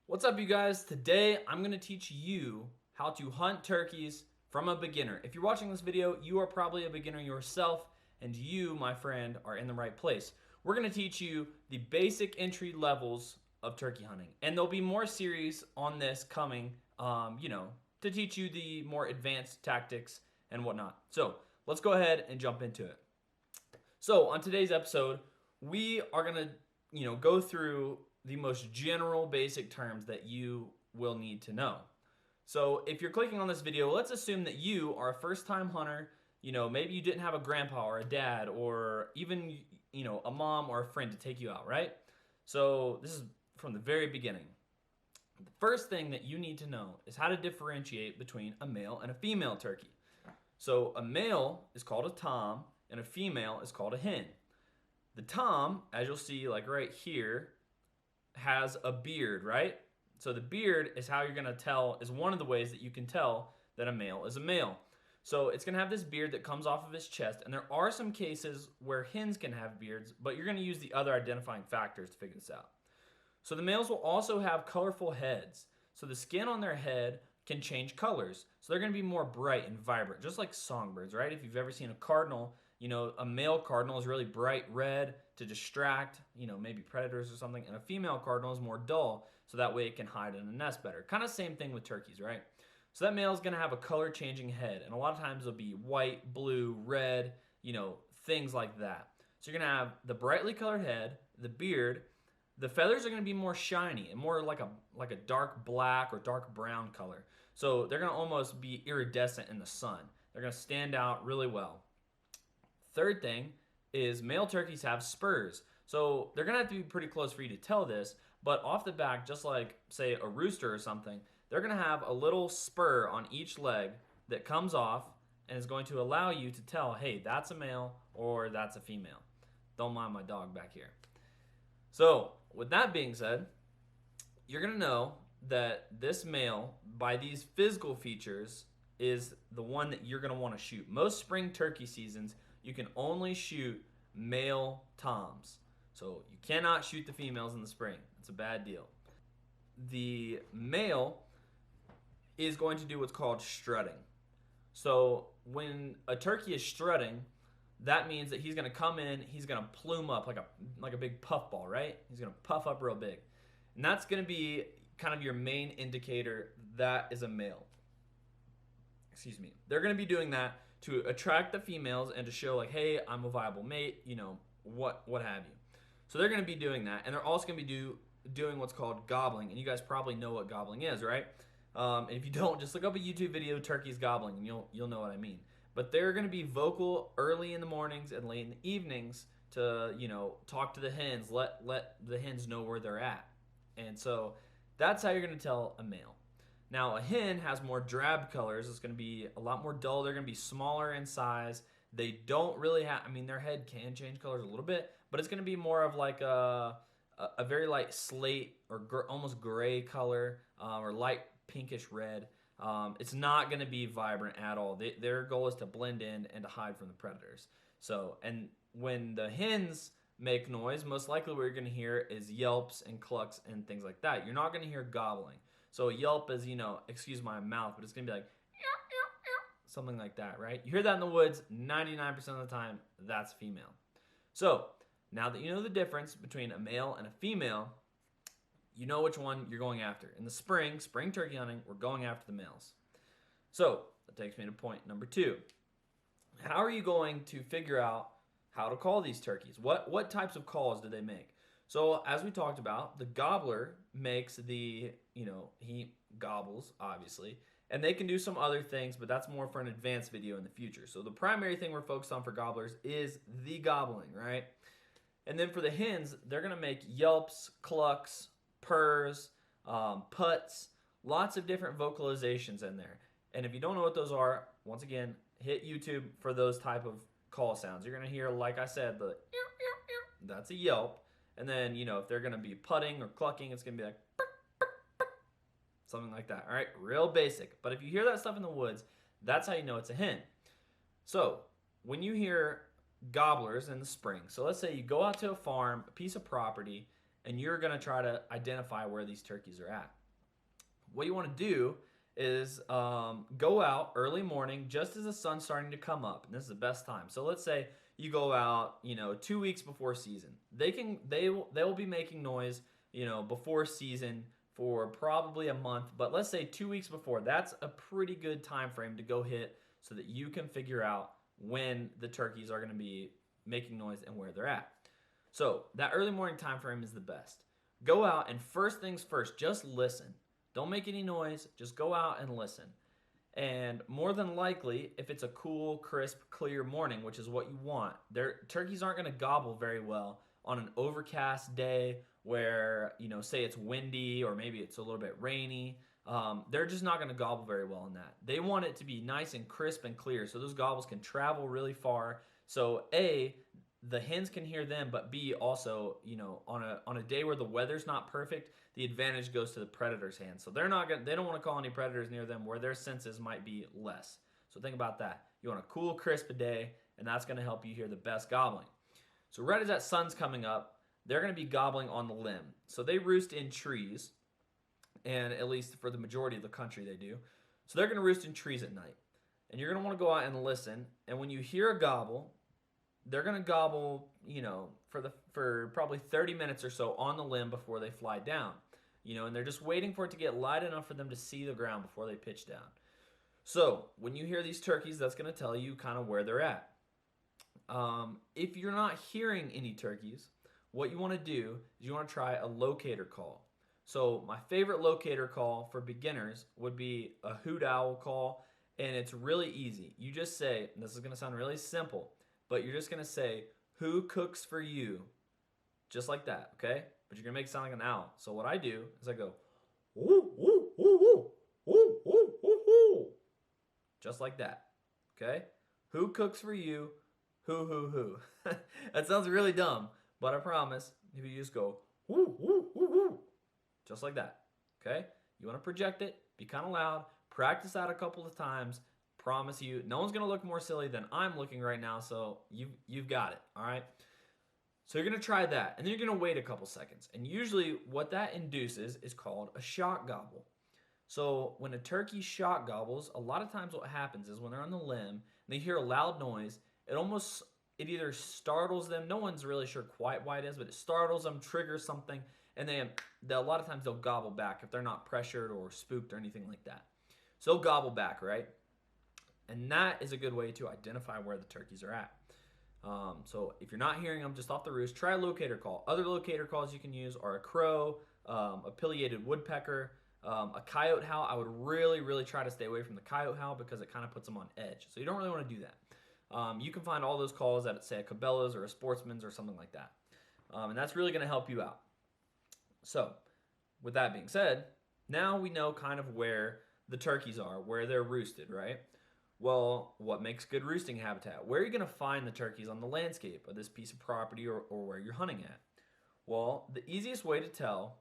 What's up, you guys? Today I'm going to teach you how to hunt turkeys from a beginner. If you're watching this video, you are probably a beginner yourself, and you, my friend, are in the right place. We're going to teach you the basic entry levels of turkey hunting, and there'll be more series on this coming, to teach you the more advanced tactics and whatnot. So let's go ahead and jump into it. So on today's episode, we are going to, go through the most general basic terms that you will need to know. So if you're clicking on this video, let's assume that you are a first-time hunter. Maybe you didn't have a grandpa or a dad or even, a mom or a friend to take you out, right? So this is from the very beginning. The first thing that you need to know is how to differentiate between a male and a female turkey. So a male is called a tom and a female is called a hen. The tom, as you'll see like right here, has a beard, right? So the beard is how you're going to tell, is one of the ways that you can tell that a male is a male. So it's going to have this beard that comes off of his chest, and there are some cases where hens can have beards, but you're going to use the other identifying factors to figure this out. So the males will also have colorful heads. So the skin on their head can change colors. So they're going to be more bright and vibrant, just like songbirds, right? If you've ever seen a cardinal, a male cardinal is really bright red to distract, maybe predators or something, and a female cardinal is more dull, so that way it can hide in a nest better. Kind of same thing with turkeys, right? So that male is going to have a color changing head, and a lot of times it'll be white, blue, red, things like that. So you're going to have the brightly colored head, the beard. The feathers are going to be more shiny and more like a dark black or dark brown color. So they're going to almost be iridescent in the sun. They're going to stand out really well. Third thing is male turkeys have spurs. So they're going to have to be pretty close for you to tell this, but off the back, just like, say, a rooster or something, they're going to have a little spur on each leg that comes off and is going to allow you to tell, hey, that's a male or that's a female. Don't mind my dog back here. So with that being said, you're going to know that this male, by these physical features, is the one that you're going to want to shoot. Most spring turkey seasons, you can only shoot male toms. So you cannot shoot the females in the spring. It's a bad deal. The male is going to do what's called strutting. So when a turkey is strutting, that means that he's going to come in, he's going to plume up like a big puffball, right? He's going to puff up real big. And that's going to be kind of your main indicator that is a male. Excuse me. They're going to be doing that to attract the females and to show like, hey, I'm a viable mate, what have you. So they're going to be doing that, and they're also going to be doing what's called gobbling, and you guys probably know what gobbling is, right? And if you don't, just look up a YouTube video, turkeys gobbling, and you'll know what I mean. But they're going to be vocal early in the mornings and late in the evenings to, talk to the hens, let the hens know where they're at. And so that's how you're going to tell a male. Now, a hen has more drab colors. It's going to be a lot more dull. They're going to be smaller in size. They don't really have, their head can change colors a little bit, but it's going to be more of like a very light slate or almost gray color or light pinkish red. It's not going to be vibrant at all. Their goal is to blend in and to hide from the predators. So, and when the hens make noise, most likely what you're going to hear is yelps and clucks and things like that. You're not going to hear gobbling. So a yelp is, excuse my mouth, but it's going to be like something like that, right? You hear that in the woods 99% of the time, that's female. So now that you know the difference between a male and a female, you know which one you're going after. In the spring turkey hunting, we're going after the males. So that takes me to point number 2. How are you going to figure out how to call these turkeys? What types of calls do they make? So as we talked about, the gobbler makes he gobbles, obviously, and they can do some other things, but that's more for an advanced video in the future. So the primary thing we're focused on for gobblers is the gobbling, right? And then for the hens, they're going to make yelps, clucks, purrs, putts, lots of different vocalizations in there. And if you don't know what those are, once again, hit YouTube for those type of call sounds. You're going to hear, like I said, that's a yelp. And then, if they're going to be putting or clucking, it's going to be like something like that. All right, real basic. But if you hear that stuff in the woods, that's how you know it's a hen. So when you hear gobblers in the spring, so let's say you go out to a farm, a piece of property, and you're going to try to identify where these turkeys are at. What you want to do is go out early morning just as the sun's starting to come up, and this is the best time. So let's say you go out, 2 weeks before season. They will be making noise, before season for probably a month, but let's say 2 weeks before. That's a pretty good time frame to go hit so that you can figure out when the turkeys are going to be making noise and where they're at. So that early morning time frame is the best. Go out and first things first, just listen. Don't make any noise, just go out and listen. And more than likely, if it's a cool, crisp, clear morning, which is what you want, turkeys aren't going to gobble very well on an overcast day where, say it's windy or maybe it's a little bit rainy. They're just not going to gobble very well on that. They want it to be nice and crisp and clear so those gobbles can travel really far. So A, the hens can hear them, but B, also, on a day where the weather's not perfect, the advantage goes to the predator's hands. So they don't want to call any predators near them where their senses might be less. So think about that. You want a cool, crisp day, and that's going to help you hear the best gobbling. So right as that sun's coming up, they're going to be gobbling on the limb. So they roost in trees, and at least for the majority of the country they do. So they're going to roost in trees at night. And you're going to want to go out and listen, and when you hear a gobble, they're going to gobble, for probably 30 minutes or so on the limb before they fly down. And they're just waiting for it to get light enough for them to see the ground before they pitch down. So when you hear these turkeys, that's going to tell you kind of where they're at. If you're not hearing any turkeys, what you want to do is you want to try a locator call. So my favorite locator call for beginners would be a hoot owl call, and it's really easy. You just say, and this is going to sound really simple, but you're just going to say, "Who cooks for you?" Just like that, okay? But you're going to make it sound like an owl. So what I do is I go, "Woo, woo, woo, woo, woo, woo, woo, woo." Just like that, okay? Who cooks for you? Who. That sounds really dumb, but I promise if you just go, "Woo, woo, woo, woo," just like that, okay? You want to project it, be kind of loud, practice that a couple of times. Promise you, no one's going to look more silly than I'm looking right now, so you've got it, all right? So you're going to try that, and then you're going to wait a couple seconds. And usually what that induces is called a shock gobble. So when a turkey shock gobbles, a lot of times what happens is when they're on the limb and they hear a loud noise, it either startles them, no one's really sure quite why it is, but it startles them, triggers something, and a lot of times they'll gobble back if they're not pressured or spooked or anything like that. So they'll gobble back, right? And that is a good way to identify where the turkeys are at. So if you're not hearing them just off the roost, try a locator call. Other locator calls you can use are a crow, a pileated woodpecker, a coyote howl. I would really, really try to stay away from the coyote howl because it kind of puts them on edge. So you don't really want to do that. You can find all those calls at, say, a Cabela's or a Sportsman's or something like that. And that's really going to help you out. So with that being said, now we know kind of where the turkeys are, where they're roosted, right? Well, what makes good roosting habitat? Where are you going to find the turkeys on the landscape of this piece of property or where you're hunting at? Well, the easiest way to tell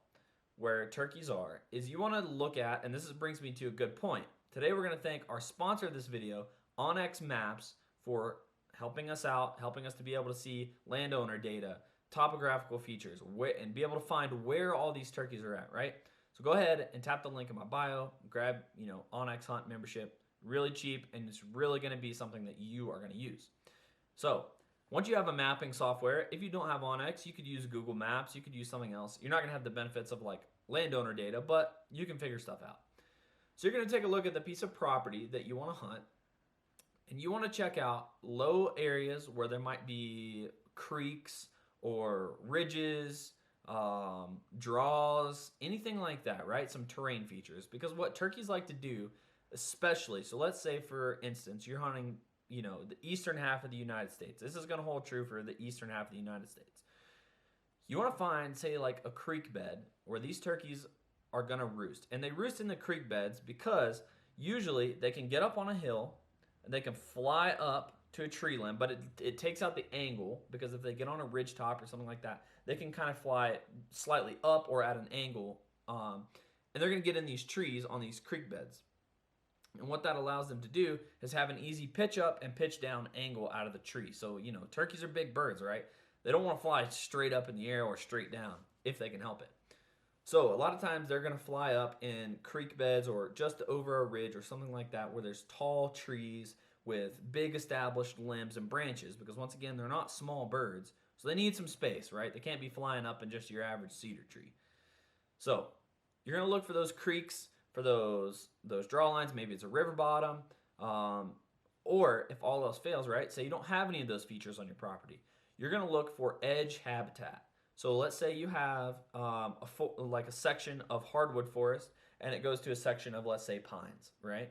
where turkeys are is you want to look at, and this brings me to a good point. Today we're going to thank our sponsor of this video, onX Maps, for helping us out, helping us to be able to see landowner data, topographical features, and be able to find where all these turkeys are at, right? So go ahead and tap the link in my bio, grab, onX Hunt membership. Really cheap, and it's really going to be something that you are going to use. So once you have a mapping software, if you don't have onX, you could use Google Maps, you could use something else. You're not going to have the benefits of like landowner data, but you can figure stuff out. So you're going to take a look at the piece of property that you want to hunt, and you want to check out low areas where there might be creeks or ridges, draws, anything like that, right? Some terrain features, because what turkeys like to do, especially, so let's say for instance you're hunting the eastern half of the United States. This is going to hold true for the eastern half of the United States. You want to find, say, like a creek bed where these turkeys are going to roost, and they roost in the creek beds because usually they can get up on a hill and they can fly up to a tree limb, but it takes out the angle, because if they get on a ridge top or something like that, they can kind of fly slightly up or at an angle, and they're going to get in these trees on these creek beds. And what that allows them to do is have an easy pitch up and pitch down angle out of the tree. So, turkeys are big birds, right? They don't want to fly straight up in the air or straight down. if they can help it. So a lot of times they're going to fly up in creek beds or just over a ridge or something like that where there's tall trees with big established limbs and branches, because once again, they're not small birds, so they need some space, right? They can't be flying up in just your average cedar tree. So you're going to look for those creeks, for those draw lines. Maybe it's a river bottom, or if all else fails, right? Say you don't have any of those features on your property, you're going to look for edge habitat. So let's say you have like a section of hardwood forest and it goes to a section of, let's say, pines, right?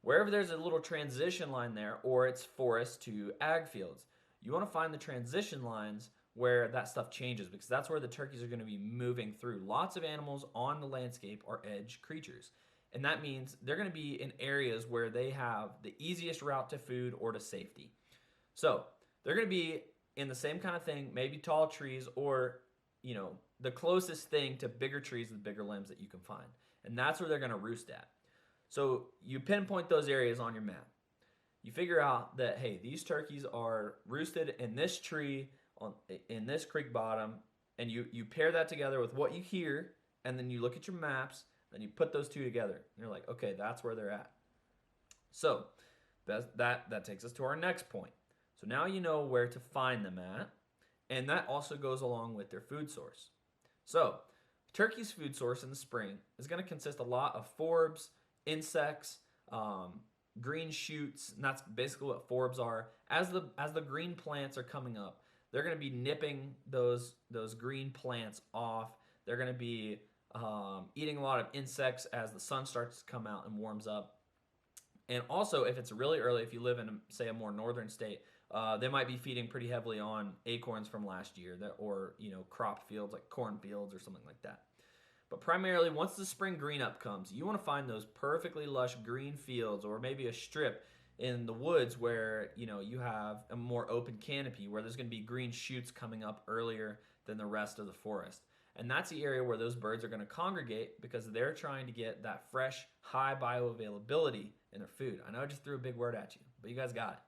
Wherever there's a little transition line there, or it's forest to ag fields, you want to find the transition lines where that stuff changes, because that's where the turkeys are going to be moving through. Lots of animals on the landscape are edge creatures. And that means they're going to be in areas where they have the easiest route to food or to safety. So they're going to be in the same kind of thing, maybe tall trees, or, you know, the closest thing to bigger trees with bigger limbs that you can find. And that's where they're going to roost at. So you pinpoint those areas on your map. You figure out that, hey, these turkeys are roosted in this tree, in this creek bottom, and you pair that together with what you hear, and then you look at your maps, and you put those two together. And you're like, okay, that's where they're at. So that takes us to our next point. So now you know where to find them at, and that also goes along with their food source. So turkey's food source in the spring is going to consist a lot of forbs, insects, green shoots, and that's basically what forbs are. As the green plants are coming up, they're going to be nipping those green plants off. They're going to be eating a lot of insects as the sun starts to come out and warms up. And also, if it's really early, if you live in, say, a more northern state, they might be feeding pretty heavily on acorns from last year, or crop fields like cornfields or something like that. But primarily, once the spring green up comes, you want to find those perfectly lush green fields, or maybe a strip in the woods where you have a more open canopy where there's going to be green shoots coming up earlier than the rest of the forest. And that's the area where those birds are going to congregate, because they're trying to get that fresh, high bioavailability in their food. I know I just threw a big word at you, but you guys got it.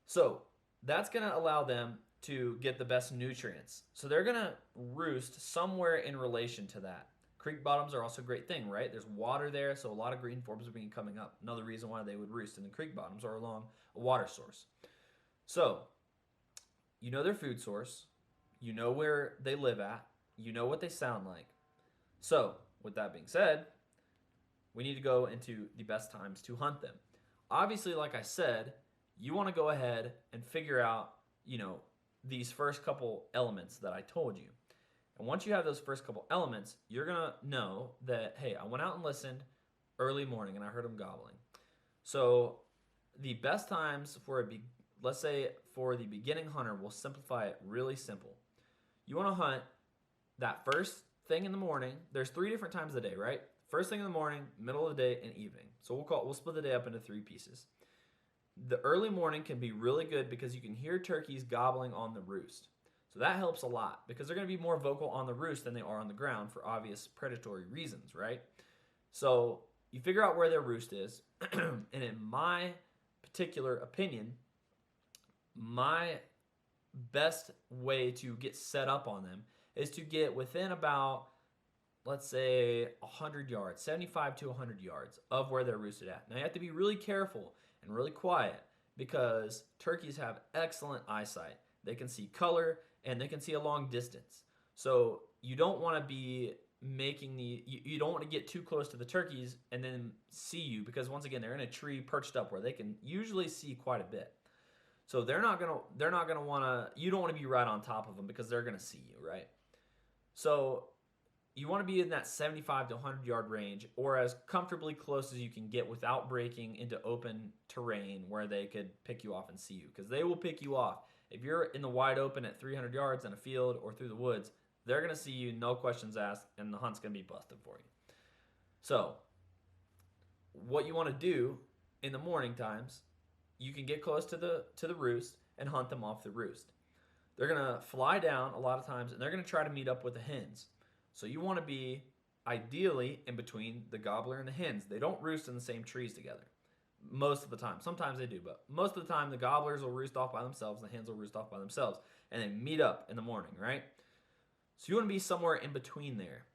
So that's going to allow them to get the best nutrients. So they're going to roost somewhere in relation to that. Creek bottoms are also a great thing, right? There's water there, so a lot of green forbs are being coming up. Another reason why they would roost in the creek bottoms or along a water source. So you know their food source. You know where they live at. You know what they sound like. So with that being said, we need to go into the best times to hunt them. Obviously, like I said, you want to go ahead and figure out, these first couple elements that I told you. And once you have those first couple elements, you're going to know that, hey, I went out and listened early morning and I heard them gobbling. So the best times let's say for the beginning hunter, we'll simplify it really simple. You want to hunt that first thing in the morning. There's 3 different times of the day, right? First thing in the morning, middle of the day, and evening. So we'll split the day up into 3 pieces. The early morning can be really good because you can hear turkeys gobbling on the roost. So that helps a lot because they're going to be more vocal on the roost than they are on the ground for obvious predatory reasons, right? So you figure out where their roost is, and in my particular opinion, my best way to get set up on them is to get within about, let's say, 100 yards, 75 to 100 yards of where they're roosted at. Now you have to be really careful and really quiet because turkeys have excellent eyesight. They can see color and they can see a long distance. So you don't want to be you don't want to get too close to the turkeys and then see you, because once again, they're in a tree perched up where they can usually see quite a bit. So you don't want to be right on top of them because they're going to see you, right? So you want to be in that 75 to 100 yard range, or as comfortably close as you can get without breaking into open terrain where they could pick you off and see you, because they will pick you off. If you're in the wide open at 300 yards in a field or through the woods, they're going to see you, no questions asked, and the hunt's going to be busted for you. So what you want to do in the morning times, you can get close to the roost and hunt them off the roost. They're going to fly down a lot of times, and they're going to try to meet up with the hens. So you want to be ideally in between the gobbler and the hens. They don't roost in the same trees together most of the time. Sometimes they do, but most of the time the gobblers will roost off by themselves and the hens will roost off by themselves, and they meet up in the morning, right? So you want to be somewhere in between there.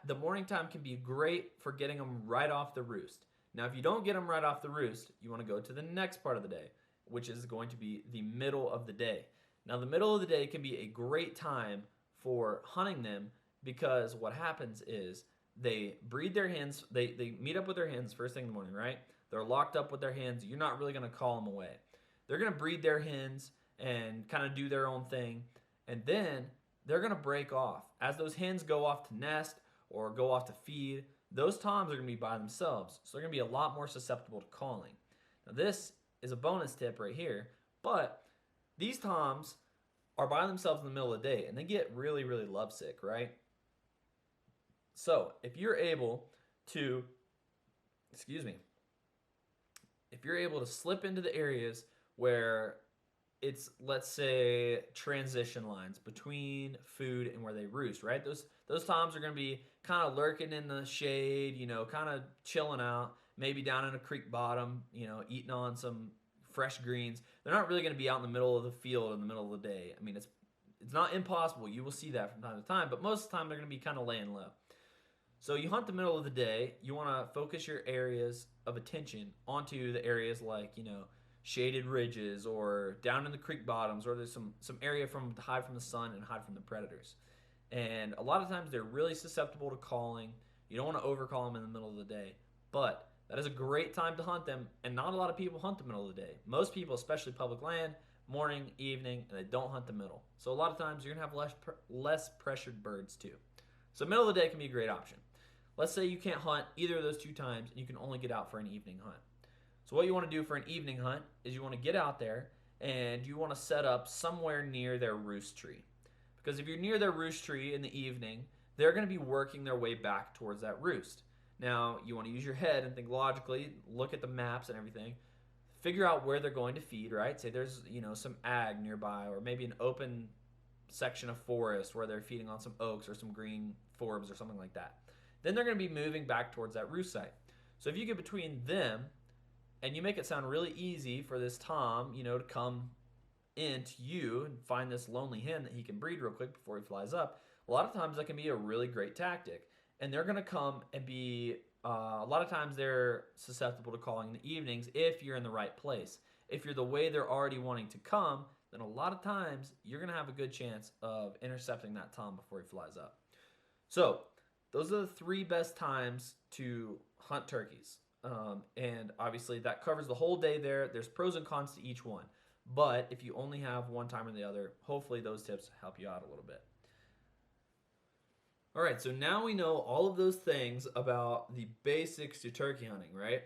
The morning time can be great for getting them right off the roost. Now, if you don't get them right off the roost, you want to go to the next part of the day, which is going to be the middle of the day. Now, the middle of the day can be a great time for hunting them because what happens is they breed their hens, they meet up with their hens first thing in the morning, right? They're locked up with their hens. You're not really going to call them away. They're going to breed their hens and kind of do their own thing, and then they're going to break off. As those hens go off to nest or go off to feed, those toms are going to be by themselves, so they're going to be a lot more susceptible to calling. Now, this is a bonus tip right here, but these toms are by themselves in the middle of the day, and they get really, really lovesick, right? So if you're able to, if you're able to slip into the areas where it's, let's say, transition lines between food and where they roost, right? Those toms are going to be kind of lurking in the shade, kind of chilling out, maybe down in a creek bottom, eating on some fresh greens. They're not really going to be out in the middle of the field in the middle of the day. I mean, it's not impossible. You will see that from time to time, but most of the time they're going to be kind of laying low. So you hunt the middle of the day. You want to focus your areas of attention onto the areas like, shaded ridges or down in the creek bottoms, or there's some area to hide from the sun and hide from the predators. And a lot of times they're really susceptible to calling. You don't want to overcall them in the middle of the day, but that is a great time to hunt them, and not a lot of people hunt the middle of the day. Most people, especially public land, morning, evening, and they don't hunt the middle. So a lot of times you're going to have less pressured birds too. So middle of the day can be a great option. Let's say you can't hunt either of those two times and you can only get out for an evening hunt. So what you want to do for an evening hunt is you want to get out there and you want to set up somewhere near their roost tree. Because if you're near their roost tree in the evening, they're going to be working their way back towards that roost. Now, you want to use your head and think logically, look at the maps and everything, figure out where they're going to feed, right? Say there's, some ag nearby, or maybe an open section of forest where they're feeding on some oaks or some green forbs or something like that. Then they're going to be moving back towards that roost site. So if you get between them and you make it sound really easy for this tom, to come into you and find this lonely hen that he can breed real quick before he flies up, a lot of times that can be a really great tactic. And they're going to come and be, a lot of times they're susceptible to calling in the evenings if you're in the right place. If you're the way they're already wanting to come, then a lot of times you're going to have a good chance of intercepting that tom before he flies up. So those are the 3 best times to hunt turkeys. And obviously that covers the whole day there. There's pros and cons to each one. But if you only have one time or the other, hopefully those tips help you out a little bit. All right, so now we know all of those things about the basics to turkey hunting, right?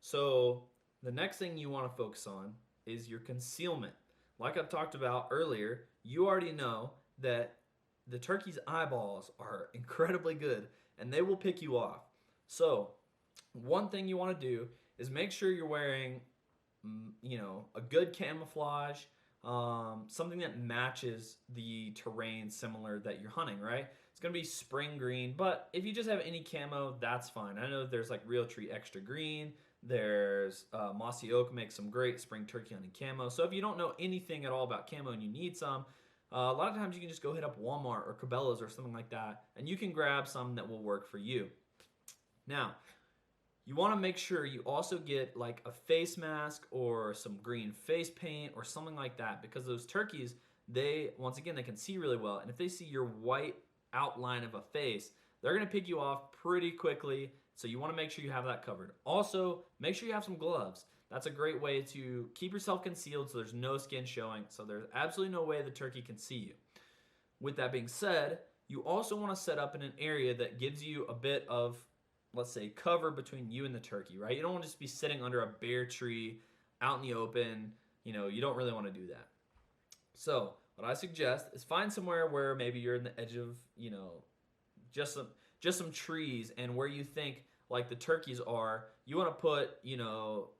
So the next thing you want to focus on is your concealment. Like I've talked about earlier, you already know that the turkey's eyeballs are incredibly good and they will pick you off. So one thing you want to do is make sure you're wearing, a good camouflage, something that matches the terrain similar that you're hunting, right? It's going to be spring green, but if you just have any camo, that's fine. I know there's like Realtree Extra Green. There's Mossy Oak makes some great spring turkey hunting camo. So if you don't know anything at all about camo and you need some, a lot of times you can just go hit up Walmart or Cabela's or something like that, and you can grab some that will work for you. Now, you want to make sure you also get like a face mask or some green face paint or something like that, because those turkeys, they can see really well, and if they see your white outline of a face, they're going to pick you off pretty quickly. So you want to make sure you have that covered. Also, make sure you have some gloves. That's a great way to keep yourself concealed so there's no skin showing, so there's absolutely no way the turkey can see you. With that being said, you also want to set up in an area that gives you a bit of, let's say, cover between you and the turkey, right? You don't want to just be sitting under a bare tree out in the open. You don't really want to do that. So what I suggest is find somewhere where maybe you're in the edge of, just some trees, and where you think like the turkeys are, you want to put,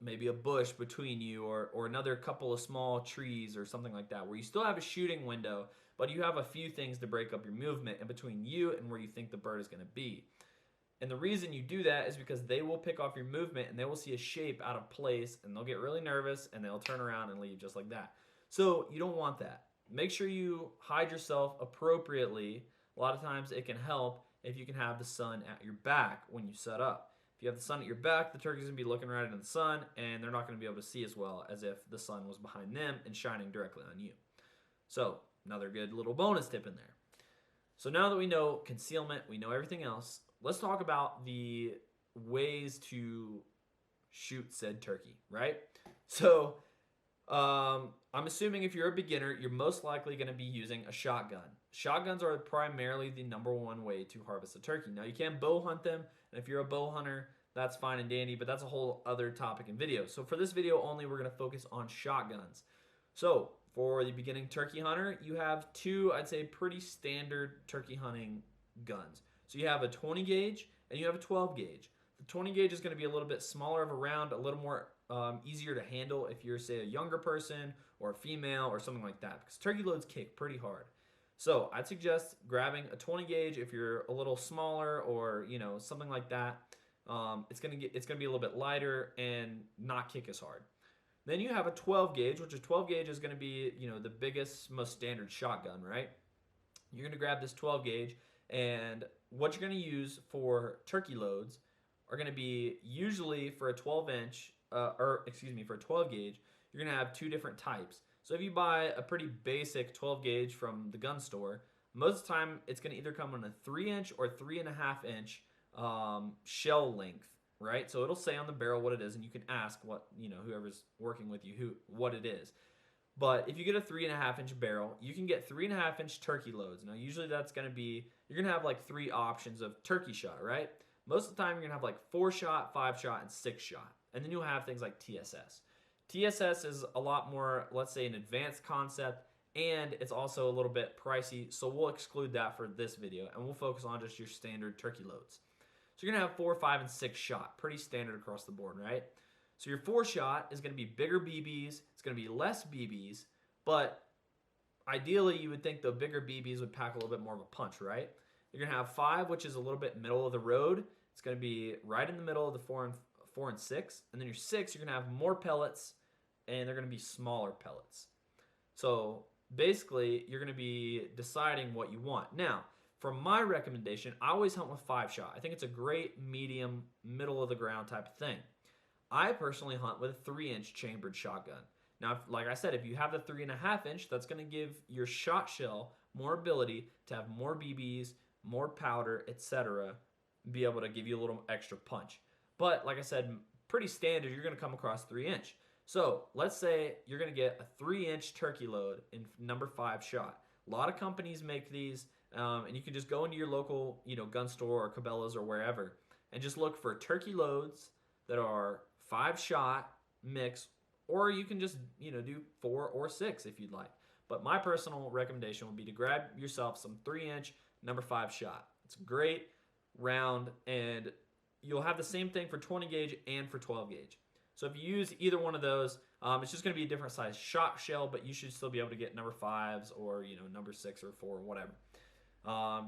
maybe a bush between you or another couple of small trees or something like that, where you still have a shooting window, but you have a few things to break up your movement in between you and where you think the bird is going to be. And the reason you do that is because they will pick off your movement and they will see a shape out of place and they'll get really nervous and they'll turn around and leave just like that. So you don't want that. make sure you hide yourself appropriately. A lot of times it can help if you can have the sun at your back when you set up. If you have the sun at your back, the turkey's going to be looking right into the sun, and they're not going to be able to see as well as if the sun was behind them and shining directly on you. So, another good little bonus tip in there. So now that we know concealment, we know everything else, let's talk about the ways to shoot said turkey, right? So, I'm assuming if you're a beginner, you're most likely going to be using a shotgun. Shotguns are primarily the #1 way to harvest a turkey. Now, you can bow hunt them, and if you're a bow hunter, that's fine and dandy, but that's a whole other topic and video. So for this video only, we're going to focus on shotguns. So for the beginning turkey hunter, you have two, I'd say, pretty standard turkey hunting guns. So you have a 20 gauge and you have a 12 gauge. The 20 gauge is going to be a little bit smaller of a round, a little more easier to handle if you're, say, a younger person or a female or something like that, because turkey loads kick pretty hard. So I'd suggest grabbing a 20 gauge if you're a little smaller or, you know, something like that. It's gonna be a little bit lighter and not kick as hard. Then you have a 12 gauge, which a 12 gauge is going to be, you know, the biggest, most standard shotgun, right? You're going to grab this 12 gauge, and what you're going to use for turkey loads are going to be usually for a 12 gauge, you're going to have two different types. So if you buy a pretty basic 12 gauge from the gun store, most of the time it's going to either come on a 3-inch or 3.5 inch shell length, right? So it'll say on the barrel what it is, and you can ask what, you know, whoever's working with you what it is. But if you get a 3.5 inch barrel, you can get 3.5 inch turkey loads. Now usually that's going to be, you're going to have like 3 options of turkey shot, right? Most of the time you're going to have like 4 shot, 5 shot, and 6 shot. And then you'll have things like TSS. TSS is a lot more, let's say, an advanced concept, and it's also a little bit pricey, so we'll exclude that for this video, and we'll focus on just your standard turkey loads. So you're going to have 4, 5, and 6 shot. Pretty standard across the board, right? So your 4 shot is going to be bigger BBs. It's going to be less BBs, but ideally you would think the bigger BBs would pack a little bit more of a punch, right? You're going to have 5, which is a little bit middle of the road. It's going to be right in the middle of the 4 and 6. And then your 6, you're going to have more pellets, and they're going to be smaller pellets. So basically, you're going to be deciding what you want. Now, for my recommendation, I always hunt with 5 shot. I think it's a great medium, middle of the ground type of thing. I personally hunt with a 3-inch chambered shotgun. Now, like I said, if you have the 3.5 inch, that's going to give your shot shell more ability to have more BBs, more powder, etc., be able to give you a little extra punch. But like I said, pretty standard, you're going to come across 3-inch. So let's say you're going to get a 3-inch turkey load in number 5 shot. A lot of companies make these, and you can just go into your local, you know, gun store or Cabela's or wherever, and just look for turkey loads that are 5 shot mix, or you can just, you know, do 4 or 6 if you'd like. But my personal recommendation would be to grab yourself some 3-inch number 5 shot. It's great, round, and you'll have the same thing for 20 gauge and for 12 gauge. So if you use either one of those, it's just going to be a different size shot shell, but you should still be able to get number 5s or, you know, number 6 or 4 or whatever.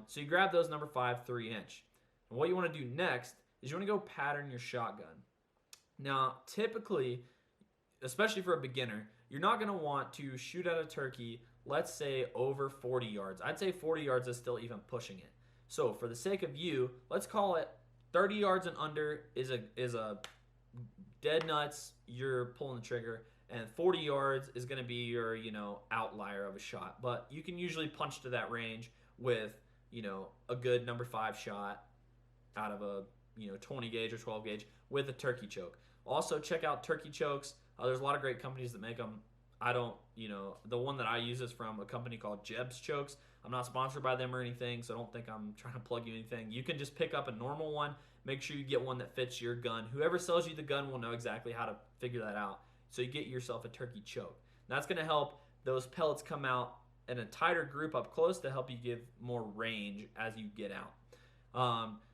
So you grab those number 5 3-inch. And what you want to do next is you want to go pattern your shotgun. Now, typically, especially for a beginner, you're not going to want to shoot at a turkey, let's say, over 40 yards. I'd say 40 yards is still even pushing it. So for the sake of you, let's call it 30 yards and under is a dead nuts, you're pulling the trigger, and 40 yards is going to be your, you know, outlier of a shot. But you can usually punch to that range with, you know, a good number 5 shot out of a, you know, 20 gauge or 12 gauge with a turkey choke. Also, check out turkey chokes. There's a lot of great companies that make them. I don't, you know, the one that I use is from a company called Jeb's Chokes. I'm not sponsored by them or anything, so don't think I'm trying to plug you anything. You can just pick up a normal one. Make sure you get one that fits your gun. Whoever sells you the gun will know exactly how to figure that out. So you get yourself a turkey choke. That's going to help those pellets come out in a tighter group up close to help you give more range as you get out.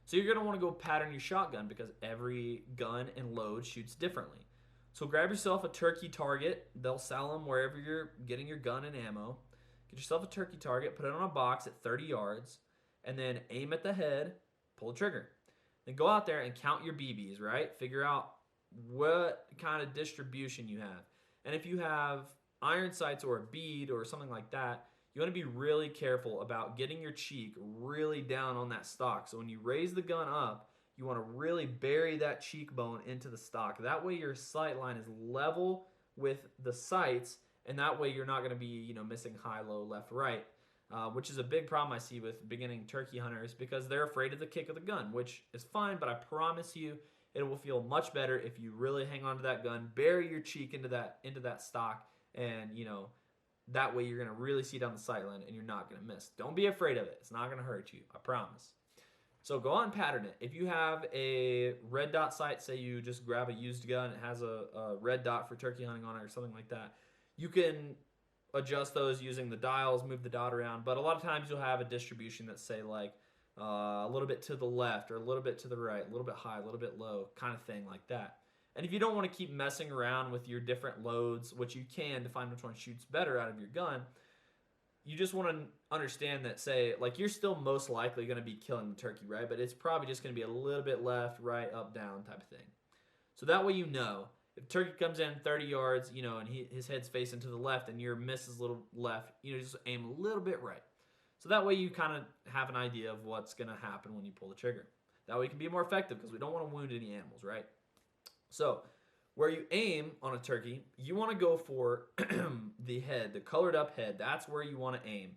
So you're going to want to go pattern your shotgun because every gun and load shoots differently. So grab yourself a turkey target. They'll sell them wherever you're getting your gun and ammo. Get yourself a turkey target, put it on a box at 30 yards, and then aim at the head, pull the trigger. Then go out there and count your BBs, right? Figure out what kind of distribution you have. And if you have iron sights or a bead or something like that, you want to be really careful about getting your cheek really down on that stock. So when you raise the gun up, you want to really bury that cheekbone into the stock. That way your sight line is level with the sights, and that way you're not going to be, missing high, low, left, right, which is a big problem I see with beginning turkey hunters because they're afraid of the kick of the gun, which is fine, but I promise you it will feel much better if you really hang on to that gun, bury your cheek into that stock, and that way you're going to really see down the sight line and you're not going to miss. Don't be afraid of it. It's not going to hurt you. I promise. So go on pattern it. If you have a red dot sight, say you just grab a used gun, it has a red dot for turkey hunting on it or something like that, you can adjust those using the dials, move the dot around, but a lot of times you'll have a distribution that say like a little bit to the left or a little bit to the right, a little bit high, a little bit low, kind of thing like that. And if you don't want to keep messing around with your different loads, which you can to find which one shoots better out of your gun, you just want to understand that, say, like you're still most likely going to be killing the turkey, right? But it's probably just going to be a little bit left, right, up, down type of thing. So that way if turkey comes in 30 yards, and his head's facing to the left and your miss is a little left, just aim a little bit right. So that way you kind of have an idea of what's going to happen when you pull the trigger. That way you can be more effective because we don't want to wound any animals, right? So where you aim on a turkey, you want to go for the head, the colored up head. That's where you want to aim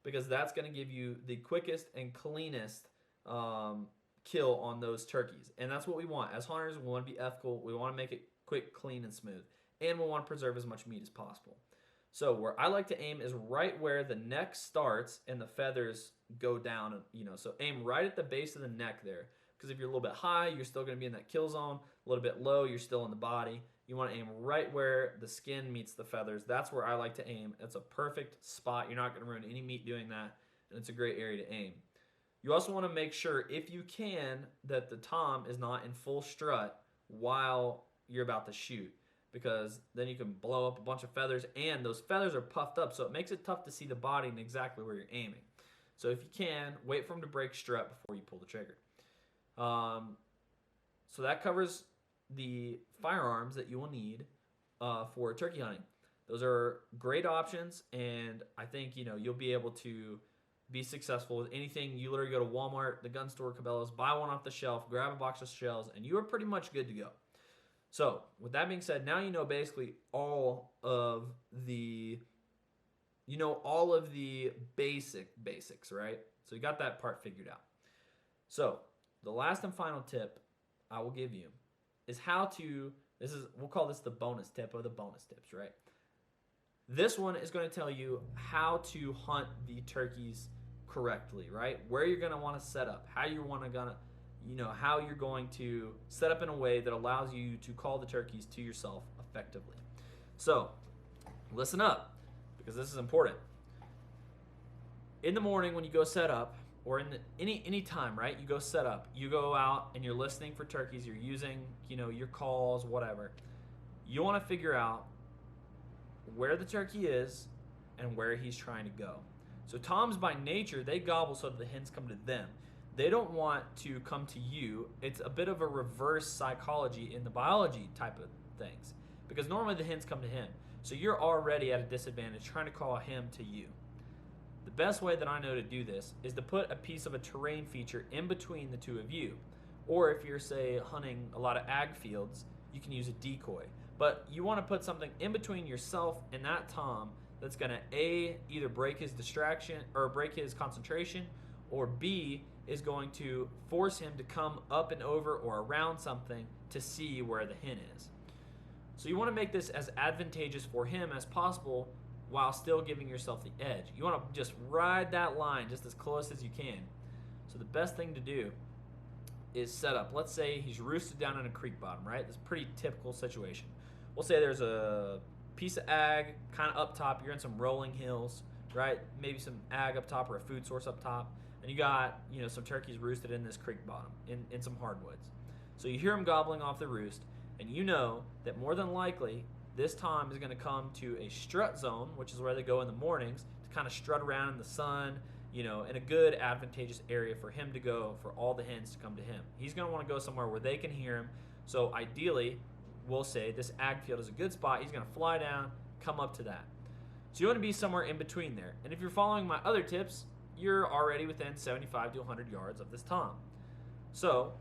because that's going to give you the quickest and cleanest kill on those turkeys. And that's what we want. As hunters, we want to be ethical. We want to make it quick, clean, and smooth. And we want to preserve as much meat as possible. So where I like to aim is right where the neck starts and the feathers go down. So aim right at the base of the neck there. Because if you're a little bit high, you're still going to be in that kill zone. A little bit low, you're still in the body. You want to aim right where the skin meets the feathers. That's where I like to aim. It's a perfect spot. You're not going to ruin any meat doing that. And it's a great area to aim. You also want to make sure, if you can, that the tom is not in full strut while you're about to shoot. Because then you can blow up a bunch of feathers. And those feathers are puffed up, so it makes it tough to see the body and exactly where you're aiming. So if you can, wait for them to break strut before you pull the trigger. So that covers the firearms that you will need for turkey hunting. Those are great options, and I think you'll be able to be successful with anything. You literally go to Walmart, the gun store, Cabela's, buy one off the shelf, grab a box of shells, and you are pretty much good to go. So with that being said, now you know basically all of the basics, right? So you got that part figured out. So the last and final tip I will give you is we'll call this the bonus tip of the bonus tips, right? This one is going to tell you how to hunt the turkeys correctly, right? Where you're going to want to set up, how you're going to set up in a way that allows you to call the turkeys to yourself effectively. So listen up, because this is important. In the morning when you go set up, or in any time, right? You go set up. You go out and you're listening for turkeys. You're using, your calls, whatever. You want to figure out where the turkey is and where he's trying to go. So toms, by nature, they gobble so that the hens come to them. They don't want to come to you. It's a bit of a reverse psychology in the biology type of things, because normally the hens come to him. So you're already at a disadvantage trying to call him to you. The best way that I know to do this is to put a piece of a terrain feature in between the two of you. Or if you're, say, hunting a lot of ag fields, you can use a decoy. But you want to put something in between yourself and that tom that's going to A, either break his distraction or break his concentration, or B, is going to force him to come up and over or around something to see where the hen is. So you want to make this as advantageous for him as possible while still giving yourself the edge. You want to just ride that line just as close as you can. So the best thing to do is set up. Let's say he's roosted down in a creek bottom, right? That's a pretty typical situation. We'll say there's a piece of ag kind of up top. You're in some rolling hills, right? Maybe some ag up top or a food source up top. And you got, some turkeys roosted in this creek bottom in some hardwoods. So you hear them gobbling off the roost, and you know that more than likely this tom is going to come to a strut zone, which is where they go in the mornings to kind of strut around in the sun, in a good advantageous area for him to go, for all the hens to come to him. He's going to want to go somewhere where they can hear him. So ideally, we'll say this ag field is a good spot. He's going to fly down, come up to that. So you want to be somewhere in between there. And if you're following my other tips, you're already within 75 to 100 yards of this tom. So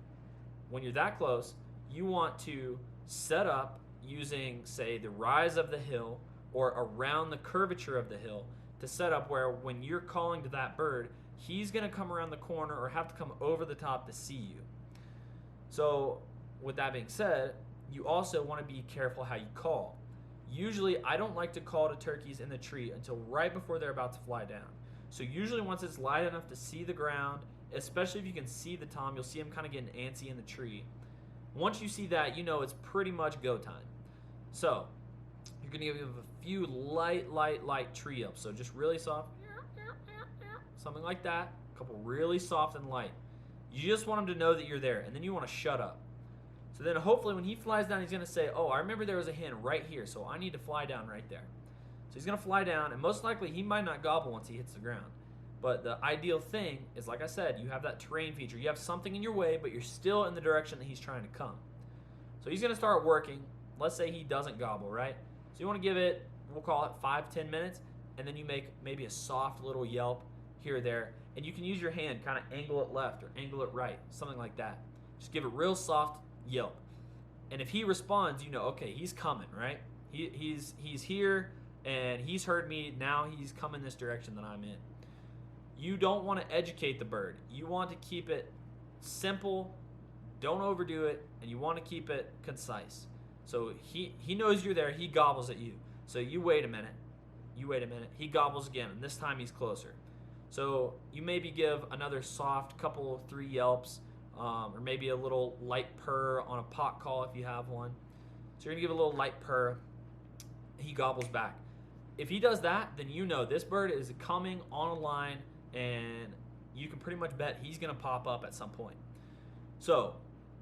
when you're that close, you want to set up using, say, the rise of the hill or around the curvature of the hill to set up where when you're calling to that bird, he's going to come around the corner or have to come over the top to see you. So with that being said, you also want to be careful how you call. Usually, I don't like to call to turkeys in the tree until right before they're about to fly down. So usually once it's light enough to see the ground, especially if you can see the tom, you'll see him kind of getting antsy in the tree. Once you see that, you know it's pretty much go time. So you're going to give a few light tree ups. So just really soft, something like that. A couple really soft and light. You just want him to know that you're there, and then you want to shut up. So then hopefully when he flies down, he's going to say, oh, I remember there was a hen right here, so I need to fly down right there. So he's going to fly down, and most likely he might not gobble once he hits the ground. But the ideal thing is, like I said, you have that terrain feature. You have something in your way, but you're still in the direction that he's trying to come. So he's going to start working. Let's say he doesn't gobble, right? So you want to give it, we'll call it 5-10 minutes, and then you make maybe a soft little yelp here or there. And you can use your hand, kind of angle it left or angle it right, something like that. Just give it real soft yelp. And if he responds, you know, okay, he's coming, right? He's here, and he's heard me. Now he's coming this direction that I'm in. You don't want to educate the bird. You want to keep it simple, don't overdo it, and you want to keep it concise. So he knows you're there. He gobbles at you. So you wait a minute. He gobbles again, and this time he's closer. So you maybe give another soft couple of 3 yelps, or maybe a little light purr on a pot call if you have one. So you're going to give a little light purr. He gobbles back. If he does that, then you know this bird is coming on a line, and you can pretty much bet he's going to pop up at some point. So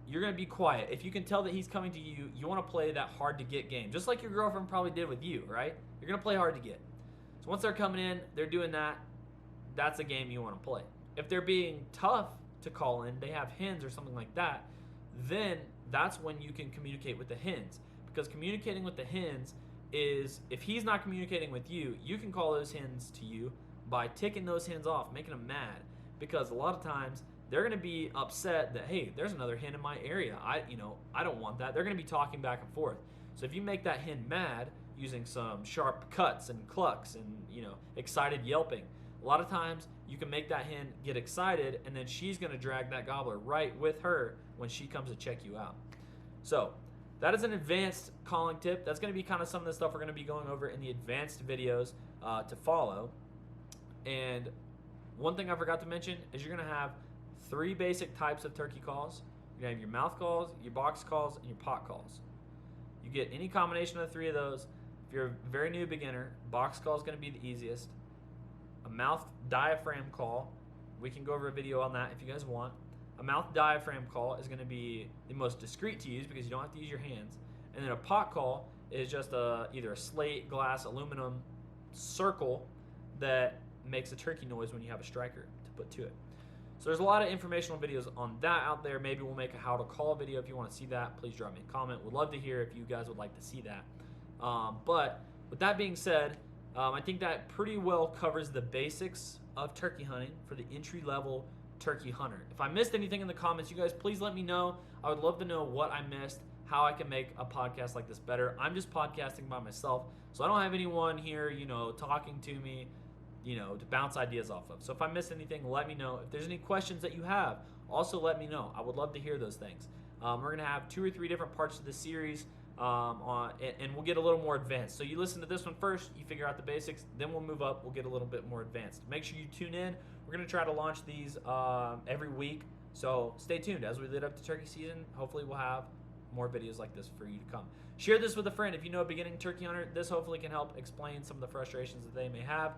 you're going to be quiet. If you can tell that he's coming to you, you want to play that hard to get game, just like your girlfriend probably did with you, right? You're going to play hard to get. So once they're coming in, they're doing that, that's a game you want to play. If they're being tough to call in, they have hens or something like that, then that's when you can communicate with the hens. Because communicating with the hens is, if he's not communicating with you, you can call those hens to you by ticking those hens off, making them mad. Because a lot of times they're going to be upset that, hey, there's another hen in my area. I don't want that. They're going to be talking back and forth. So if you make that hen mad using some sharp cuts and clucks and, excited yelping, a lot of times you can make that hen get excited, and then she's going to drag that gobbler right with her when she comes to check you out. So that is an advanced calling tip. That's going to be kind of some of the stuff we're going to be going over in the advanced videos to follow. And one thing I forgot to mention is you're going to have 3 basic types of turkey calls. You're going to have your mouth calls, your box calls, and your pot calls. You get any combination of the 3 of those. If you're a very new beginner, box call is going to be the easiest. A mouth diaphragm call, we can go over a video on that if you guys want. A mouth diaphragm call is going to be the most discreet to use because you don't have to use your hands. And then a pot call is just either a slate, glass, aluminum circle that makes a turkey noise when you have a striker to put to it. So there's a lot of informational videos on that out there. Maybe we'll make a how to call video. If you want to see that, please drop me a comment. Would love to hear if you guys would like to see that. But with that being said, I think that pretty well covers the basics of turkey hunting for the entry-level turkey hunter. If I missed anything in the comments, you guys please let me know. I would love to know what I missed, how I can make a podcast like this better. I'm just podcasting by myself, so I don't have anyone here, talking to me, to bounce ideas off of. So if I missed anything, let me know. If there's any questions that you have, also let me know. I would love to hear those things. We're going to have 2 or 3 different parts of the series, and we'll get a little more advanced. So you listen to this one first, you figure out the basics, then we'll move up, we'll get a little bit more advanced. Make sure you tune in. We're going to try to launch these every week, so stay tuned. As we lead up to turkey season, hopefully we'll have more videos like this for you to come. Share this with a friend. If you know a beginning turkey hunter, this hopefully can help explain some of the frustrations that they may have.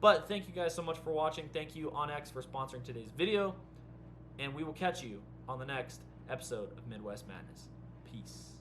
But thank you guys so much for watching. Thank you onX for sponsoring today's video, and we will catch you on the next episode of Midwest Madness. Peace.